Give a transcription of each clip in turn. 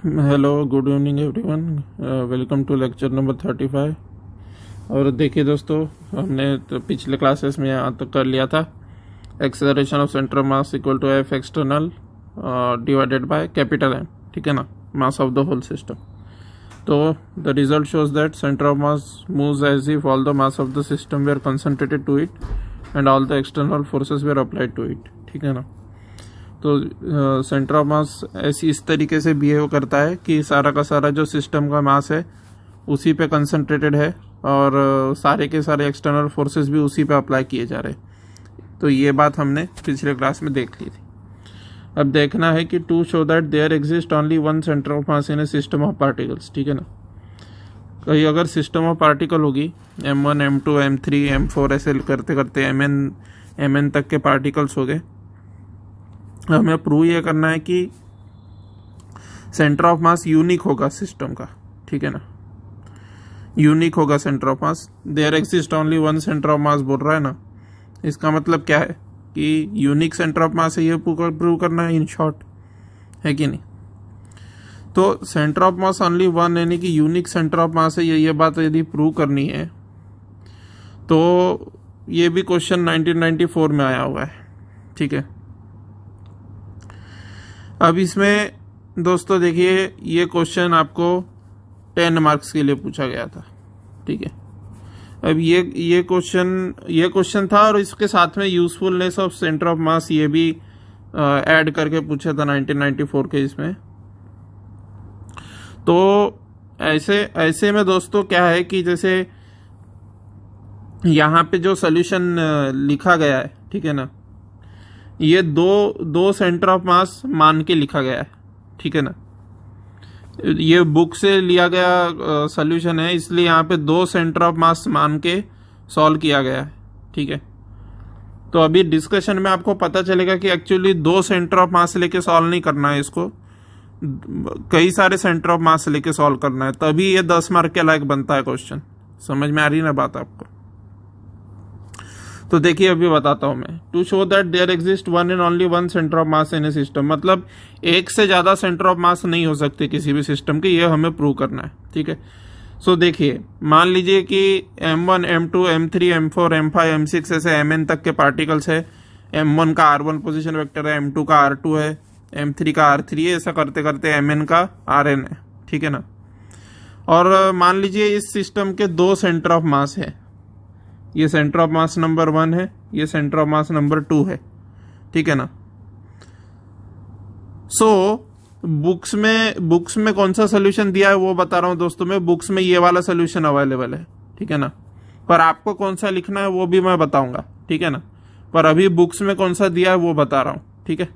Hello, good evening everyone. Welcome to lecture number 35। और देखिए दोस्तों, हमने तो पिछले क्लासेस में यहाँ तक कर लिया था acceleration of centre of mass equal to F external divided by capital M, ठीक है ना, mass of the whole system. तो the result shows that centre of mass moves as if all the mass of the system were concentrated to it and all the external forces were applied to it, ठीक है ना। तो centre of मास ऐसी इस तरीके से behave करता है कि सारा का सारा जो सिस्टम का मास है उसी पे कंसंट्रेटेड है और सारे के सारे एक्सटर्नल फोर्सेस भी उसी पे अप्लाई किए जा रहे हैं। तो ये बात हमने पिछले क्लास में देख ली थी। अब देखना है कि to show that there exist only one centre of mass in a system of particles, ठीक है ना। कहीं अगर सिस्टम ऑफ पार्टिकल होगी M1 M2 M3 M4 ऐसे करते करते MN तक के पार्टिकल्स हो गए, हमें प्रूव ये करना है कि सेंटर ऑफ मास यूनिक होगा सिस्टम का, ठीक है ना। यूनिक होगा centre of mass, there exist only one centre of mass बोल रहा है ना। इसका मतलब क्या है कि यूनिक सेंटर ऑफ मास है, ये प्रूव करना है इन शॉर्ट, है कि नहीं। तो centre of mass only one यानी कि यूनिक सेंटर ऑफ मास है, ये बात यदि प्रूव करनी है तो ये भी क्वेश्चन 1994 में आया हुआ है, ठीक है। अब इसमें दोस्तों देखिए, ये क्वेश्चन आपको 10 मार्क्स के लिए पूछा गया था, ठीक है। अब ये क्वेश्चन था और इसके साथ में यूजफुलनेस ऑफ सेंटर ऑफ मास ये भी ऐड करके पूछा था 1994 के इसमें। तो ऐसे में दोस्तों क्या है कि जैसे यहाँ पे जो सोल्यूशन लिखा गया है, ठीक है ना, ये दो सेंटर ऑफ मास मान के लिखा गया है, ठीक है ना। ये बुक से लिया गया सॉल्यूशन है, इसलिए यहाँ पे दो सेंटर ऑफ मास मान के सॉल्व किया गया है, ठीक है। तो अभी डिस्कशन में आपको पता चलेगा कि एक्चुअली दो सेंटर ऑफ मास लेके सॉल्व नहीं करना है, इसको कई सारे सेंटर ऑफ मास लेके सॉल्व करना है, तभी ये 10 मार्क के लायक बनता है क्वेश्चन। समझ में आ रही ना बात आपको। तो देखिए अभी बताता हूं मैं। To show that there exist one and only one centre of mass in a system, मतलब एक से ज्यादा सेंटर ऑफ मास नहीं हो सकते किसी भी सिस्टम के, ये हमें प्रूव करना है, ठीक है। सो देखिए, मान लीजिए कि M1 M2 M3 M4 M5 M6 ऐसे Mn तक के पार्टिकल्स है। M1 का R1 पोजिशन वेक्टर है, M2 का R2 है, M3 का R3 है, ऐसा करते करते Mn का Rn है, ठीक है ना। और मान लीजिए इस सिस्टम के दो सेंटर ऑफ मास है, ये सेंटर ऑफ मास नंबर 1 है, ये सेंटर ऑफ मास नंबर 2 है, ठीक है ना। सो बुक्स में कौन सा सोल्यूशन दिया है वो बता रहा हूं दोस्तों मैं। बुक्स में ये वाला सोल्यूशन अवेलेबल है, ठीक है ना, पर आपको कौन सा लिखना है वो भी मैं बताऊंगा, ठीक है ना। पर अभी बुक्स में कौन सा दिया है वो बता रहा हूं, ठीक है।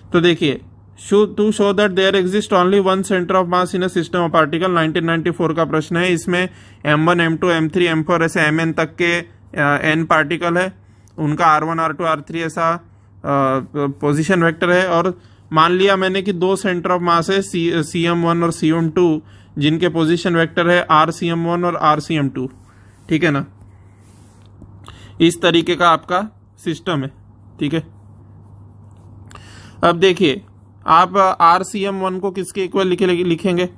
तो देखिए, to show that there exist only one centre of mass in a system of particle, 1994 का प्रश्न है। इसमें M1 M2 M3 M4 ऐसे Mn तक के n पार्टिकल है, उनका R1 R2 R3 ऐसा पोजीशन वेक्टर है। और मान लिया मैंने कि दो सेंटर ऑफ मास है CM1 और CM2, जिनके पोजीशन वेक्टर है RCM1 और RCM2, ठीक है ना। इस तरीके का आपका सिस्टम है, ठीक है। अब देखिए, आप RCM1 को किसके इक्वल लिखेंगे।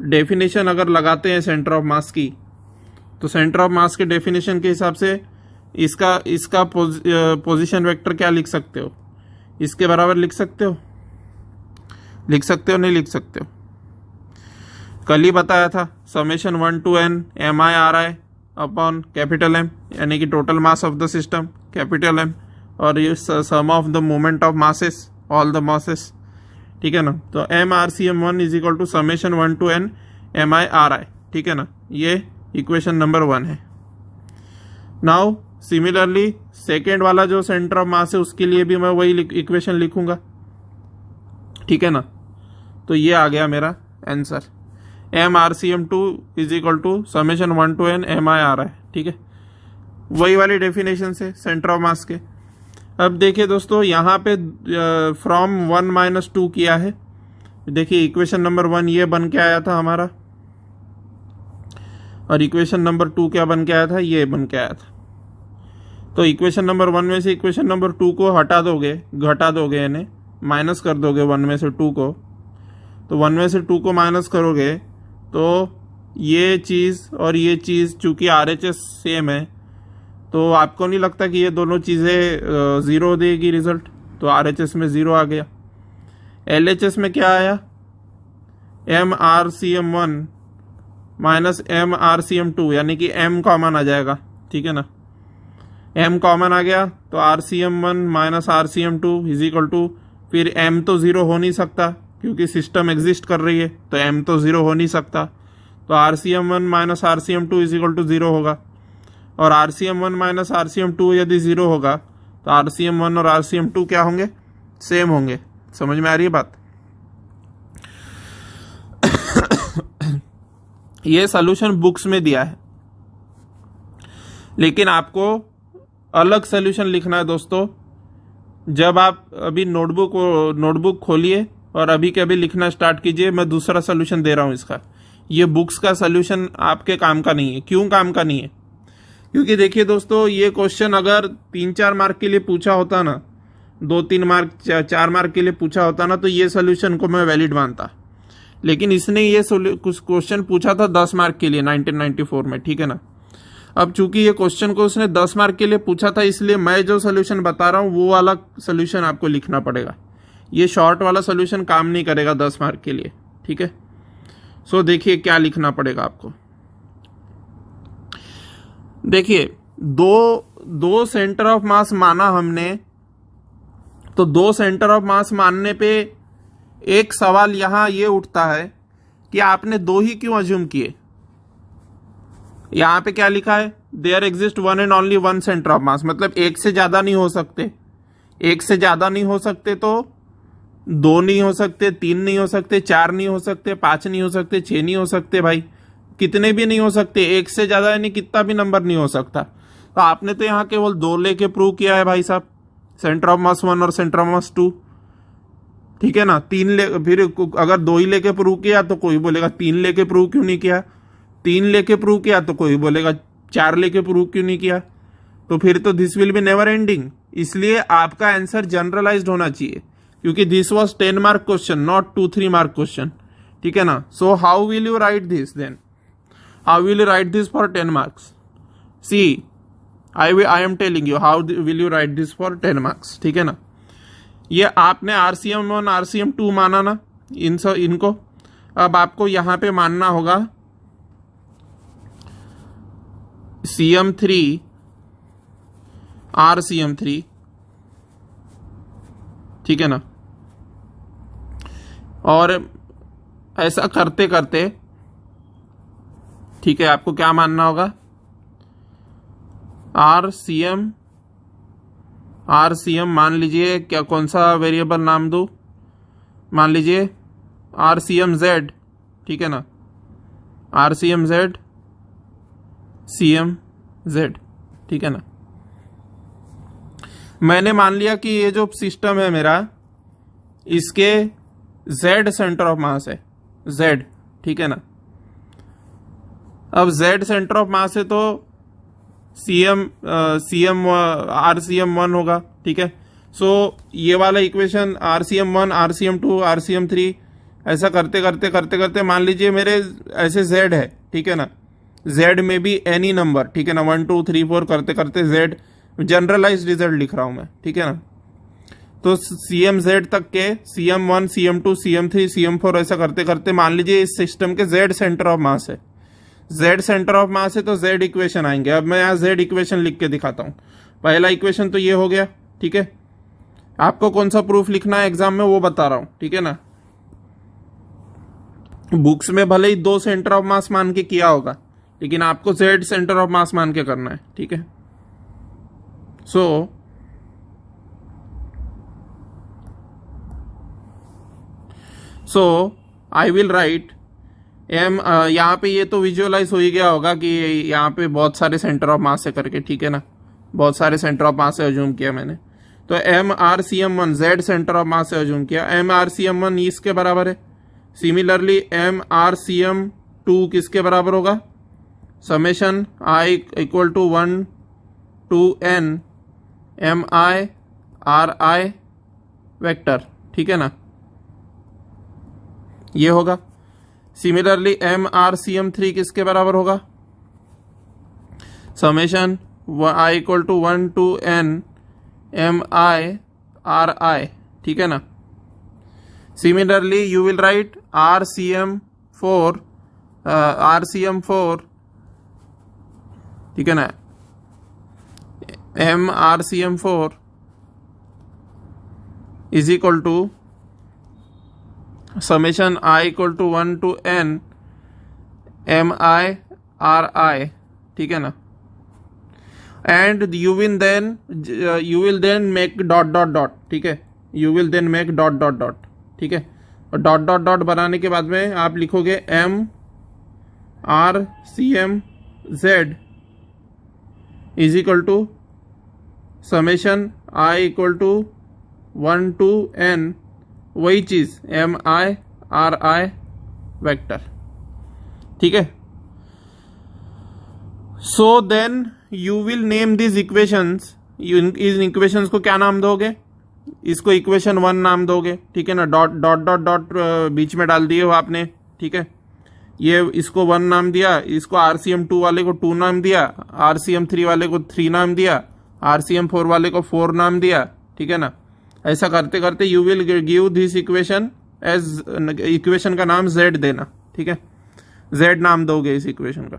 डेफिनेशन अगर लगाते हैं सेंटर ऑफ मास की, तो सेंटर ऑफ मास के डेफिनेशन के हिसाब से इसका पोजीशन वेक्टर क्या लिख सकते हो, इसके बराबर लिख सकते हो नहीं लिख सकते हो। कल ही बताया था summation 1 to n MI/RI upon capital M, यानी कि total mass of the system capital M, और ये sum of the moment of masses all the masses, ठीक है ना। तो MRCM1 is equal to summation 1 to n MI/RI, ठीक है ना। ये इक्वेशन नंबर 1 है। नाउ सिमिलरली सेकेंड वाला जो सेंटर ऑफ मास है उसके लिए भी मैं वही इक्वेशन लिखूंगा, ठीक है ना। तो ये आ गया मेरा answer, MRCM2 is equal to summation 1 to n MI/RI, ठीक है। वही वाली डेफिनेशन से सेंटर ऑफ मास के। अब देखिए दोस्तों, यहाँ पे फ्रॉम 1 - 2 किया है। देखिए इक्वेशन नंबर 1 ये बन के आया था हमारा, और इक्वेशन नंबर 2 क्या बन के आया था, ये बन के आया था। तो इक्वेशन नंबर 1 में से इक्वेशन नंबर 2 को घटा दोगे यानी माइनस कर दोगे 1 में से 2 को, तो 1 में से 2 को माइनस करोगे तो ये चीज़ और ये चीज़ चूंकि RHS सेम है तो आपको नहीं लगता कि ये दोनों चीज़ें ज़ीरो देगी रिजल्ट, तो RHS में ज़ीरो आ गया। LHS में क्या आया, MRCM1 माइनस MRCM2 यानी कि M कॉमन आ जाएगा, ठीक है ना। M कॉमन आ गया तो RCM1 minus RCM2 is equal to, फिर M तो ज़ीरो हो नहीं सकता क्योंकि सिस्टम एग्जिस्ट कर रही है, तो M तो ज़ीरो हो नहीं सकता, तो RCM1 minus RCM2 is equal to zero होगा। और RCM1 माइनस RCM2 यदि ज़ीरो होगा तो RCM1 और RCM2 क्या होंगे, सेम होंगे। समझ में आ रही है बात। ये सॉल्यूशन बुक्स में दिया है, लेकिन आपको अलग सॉल्यूशन लिखना है दोस्तों। जब आप अभी नोटबुक खोलिए और अभी के अभी लिखना स्टार्ट कीजिए, मैं दूसरा सॉल्यूशन दे रहा हूं इसका। ये बुक्स का सॉल्यूशन आपके काम का नहीं है। क्यों काम का नहीं है, क्योंकि देखिए दोस्तों, ये क्वेश्चन अगर 3-4 मार्क के लिए पूछा होता ना, 2-3 मार्क 4 मार्क के लिए पूछा होता ना, तो ये सॉल्यूशन को मैं वैलिड मानता। लेकिन इसने ये कुछ क्वेश्चन पूछा था 10 मार्क के लिए 1994 में, ठीक है ना। अब चूंकि ये क्वेश्चन को उसने 10 मार्क के लिए पूछा था, इसलिए मैं जो सोल्यूशन बता रहा हूं वो वाला सोल्यूशन आपको लिखना पड़ेगा। ये शॉर्ट वाला सोल्यूशन काम नहीं करेगा 10 मार्क के लिए, ठीक है। सो देखिए क्या लिखना पड़ेगा आपको। देखिए दो सेंटर ऑफ मास माना हमने, तो 2 सेंटर ऑफ मास मानने पे एक सवाल यहां ये उठता है कि आपने 2 ही क्यों अज्यूम किए। यहां पे क्या लिखा है, there exist one and only one centre of mass, मतलब एक से ज्यादा नहीं हो सकते। एक से ज्यादा नहीं हो सकते तो 2 नहीं हो सकते, 3 नहीं हो सकते, 4 नहीं हो सकते, 5 नहीं हो सकते, 6 नहीं हो सकते, भाई कितने भी नहीं हो सकते। एक से ज्यादा यानी कितना भी नंबर नहीं हो सकता। तो आपने तो यहाँ केवल 2 लेके प्रूव किया है भाई साहब, सेंटर ऑफ मास 1 और सेंटर ऑफ मास 2, ठीक है ना। 3 फिर अगर 2 ही लेके प्रूव किया तो कोई बोलेगा 3 लेके प्रूव क्यों नहीं किया, 3 लेके प्रूव किया तो कोई बोलेगा 4 लेके प्रूव क्यों नहीं किया। तो फिर तो this will be never ending. इसलिए आपका आंसर जनरलाइज्ड होना चाहिए, क्योंकि this was 10 mark question, not 2-3 mark question, ठीक है ना। So how will you write this then, how will you write this for 10 marks. See I am telling you how will you write this for 10 marks, ठीक है ना। ये आपने RCM1 RCM2 माना ना, इनको अब आपको यहां पे मानना होगा CM3 RCM3, ठीक है ना। और ऐसा करते करते, ठीक है, आपको क्या मानना होगा, RCM मान लीजिए, क्या कौन सा वेरिएबल नाम दो, मान लीजिए RCMZ, ठीक है ना, RCMZ CMZ, ठीक है ना। मैंने मान लिया कि ये जो सिस्टम है मेरा, इसके Z सेंटर ऑफ मास है, Z, ठीक है ना। अब Z सेंटर ऑफ मास है तो RCM1 होगा, ठीक है। सो ये वाला इक्वेशन RCM1 RCM2 RCM3 ऐसा करते करते करते करते मान लीजिए मेरे ऐसे Z है, ठीक है ना। Z में भी एनी नंबर, ठीक है ना, 1 2 3 4 करते करते Z जनरलाइज्ड रिजल्ट लिख रहा हूं मैं, ठीक है ना। तो CMZ तक के CM1 CM2 CM3 CM4 ऐसा करते करते मान लीजिए इस सिस्टम के Z सेंटर ऑफ मास है, Z सेंटर ऑफ मास है तो Z इक्वेशन आएंगे। अब मैं यहाँ Z इक्वेशन लिख के दिखाता हूँ। पहला इक्वेशन तो ये हो गया, ठीक है। आपको कौन सा प्रूफ लिखना है एग्जाम में वो बता रहा हूँ, ठीक है ना। बुक्स में भले ही 2 सेंटर ऑफ मास मान के किया होगा, लेकिन आपको Z सेंटर ऑफ मास मान के करना है, ठीक है। सो आई विल राइट M, यहाँ पे ये तो विजुअलाइज हो ही गया होगा कि यहाँ पे बहुत सारे सेंटर ऑफ मास है करके, ठीक है ना, बहुत सारे सेंटर ऑफ मास से अज्यूम किया मैंने। तो MRCM1 Z सेंटर ऑफ मास से अज्यूम किया, MRCM1 इसके बराबर है। सिमिलरली MRCM2 किसके बराबर होगा, summation I equal to 1 to N MI RI vector, ठीक है ना। ये होगा। सिमिलरली MrCm3 किसके बराबर होगा? Summation I equal to 1 to n MiRi, ठीक है ना। Similarly you will write RCm4, ठीक है ना, MrCm4 is equal to summation I equal to 1 to n MiRi, ठीक है ना। And you will then make dot dot dot, ठीक है, you will then make dot dot dot, ठीक है। और डॉट डॉट डॉट बनाने के बाद में आप लिखोगे MrCmZ is equal to summation I equal to 1 to n, वही चीज MiRi वेक्टर, ठीक है। So then you will name this equations, इन इक्वेशंस को क्या नाम दोगे? इसको इक्वेशन 1 नाम दोगे, ठीक है ना। डॉट डॉट डॉट डॉट बीच में डाल दिए हो आपने, ठीक है। ये इसको 1 नाम दिया, इसको RCm2 वाले को 2 नाम दिया, RCm3 वाले को 3 नाम दिया, RCm4 वाले को 4 नाम दिया, ठीक है ना। ऐसा करते करते you will give this equation as, equation का नाम Z देना, ठीक है। Z नाम दोगे इस इक्वेशन का।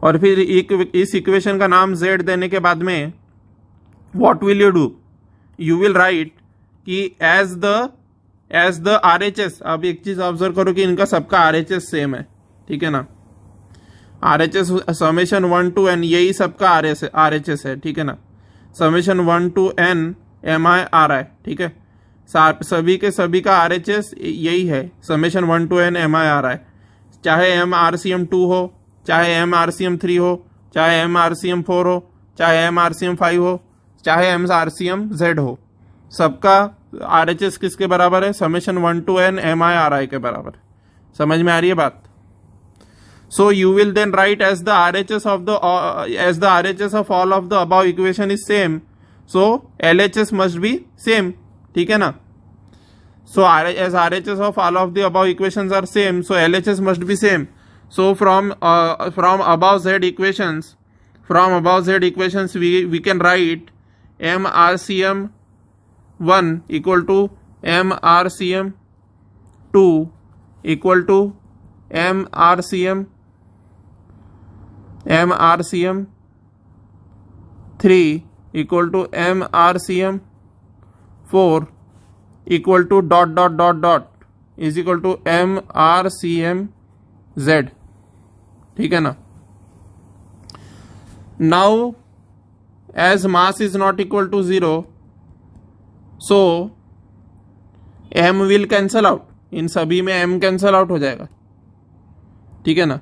और फिर इस इक्वेशन का नाम Z देने के बाद में what will you do? You will write कि एज द RHS। अब एक चीज ऑब्जर्व करो कि इनका सबका RHS सेम है, ठीक है ना। RHS समेशन 1 to n, यही सबका RHS है, ठीक है ना। समेशन 1 to n MiRi, ठीक है। सभी के सभी का RHS यही है, समेशन 1 to n MiRi। चाहे MrCm2 हो, चाहे MrCm3 हो, चाहे MrCm4 हो, चाहे MrCm5 हो, चाहे MrCmZ हो, सबका RHS किसके बराबर है? समेशन 1 to n MiRi के बराबर। समझ में आ रही है बात? So you will then write as the RHS of all of the above equation is same, so LHS must be same, ठीक है ना। So as RHS of all of the above equations are same, so LHS must be same. So from above Z equations, we can write MrCm1 equal to MrCm2 equal to MrCm3 equal to MrCm4 equal to dot dot dot dot is equal to MrCmZ, ठीक है ना। Now as mass is not equal to 0, so M will cancel out, इन सभी में M cancel out हो जाएगा, ठीक है ना।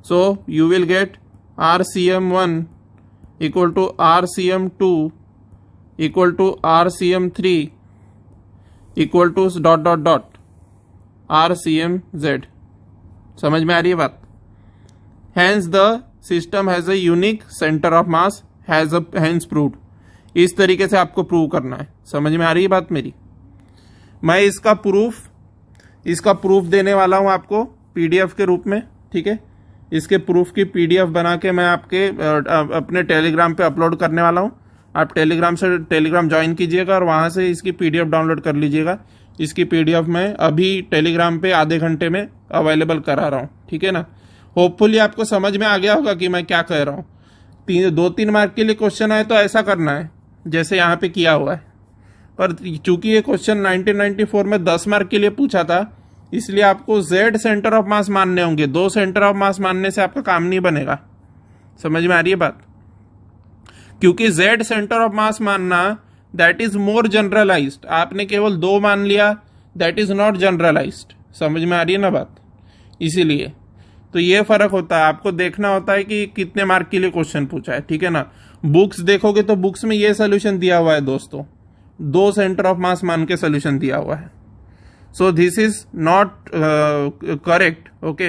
So you will get RCm1 equal to RCm2 equal to RCm3 equal to dot dot dot RCmZ। समझ में आ रही है बात? Hence the system has a unique center of mass, hence proved। इस तरीके से आपको प्रूव करना है। समझ में आ रही है बात मेरी? मैं इसका प्रूफ देने वाला हूं आपको PDF के रूप में, ठीक है। इसके प्रूफ की PDF बना के मैं आपके अपने टेलीग्राम पे अपलोड करने वाला हूं। आप टेलीग्राम ज्वाइन कीजिएगा और वहां से इसकी PDF डाउनलोड कर लीजिएगा। इसकी PDF मैं अभी टेलीग्राम पे आधे घंटे में अवेलेबल करा रहा हूँ, ठीक है ना। होपफुली आपको समझ में आ गया होगा कि मैं क्या कह रहा हूँ। 2-3 मार्क के लिए क्वेश्चन आए तो ऐसा करना है जैसे यहाँ पे किया हुआ है। पर चूंकि ये क्वेश्चन 1994 में 10 मार्क के लिए पूछा था, इसलिए आपको Z सेंटर ऑफ मास मानने होंगे। 2 सेंटर ऑफ मास मानने से आपका काम नहीं बनेगा। समझ में आ रही है बात? क्योंकि Z सेंटर ऑफ मास मानना दैट इज मोर जनरलाइज्ड। आपने केवल 2 मान लिया, दैट इज नॉट जनरलाइज्ड। समझ में आ रही है ना बात? इसीलिए तो ये फर्क होता है। आपको देखना होता है कि कितने मार्क के लिए क्वेश्चन पूछा है, ठीक है ना। बुक्स देखोगे तो बुक्स में ये सोल्यूशन दिया हुआ है दोस्तों, 2 सेंटर ऑफ मास मान के सोल्यूशन दिया हुआ है। So this is not correct, okay.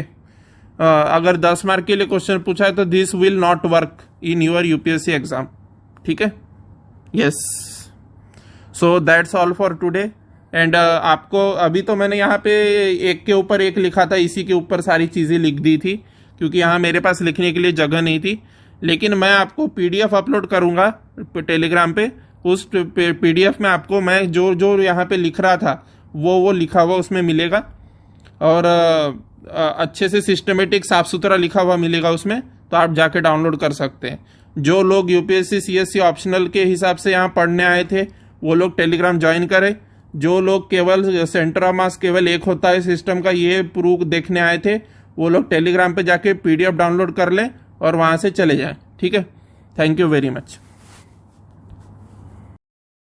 अगर 10 मार्क के लिए क्वेश्चन पूछा है तो this will not work in your UPSC exam, ठीक है। Yes, so that's all for today. And आपको अभी तो मैंने यहाँ पे एक के ऊपर एक लिखा था, इसी के ऊपर सारी चीज़ें लिख दी थी क्योंकि यहाँ मेरे पास लिखने के लिए जगह नहीं थी। लेकिन मैं आपको पीडीएफ अपलोड करूँगा टेलीग्राम पे। उस पीडीएफ में आपको मैं जो जो यहाँ पे लिख रहा था वो लिखा हुआ उसमें मिलेगा, और अच्छे से सिस्टमेटिक साफ सुथरा लिखा हुआ मिलेगा उसमें, तो आप जाके डाउनलोड कर सकते हैं। जो लोग यूपीएससी सीएससी ऑप्शनल के हिसाब से यहाँ पढ़ने आए थे वो लोग टेलीग्राम ज्वाइन करें। जो लोग केवल सेंटर ऑफ मास केवल एक होता है सिस्टम का ये प्रूफ देखने आए थे वो लोग टेलीग्राम पे जाके पीडीएफ डाउनलोड कर लें और वहाँ से चले जाएं। ठीक है, थैंक यू वेरी मच।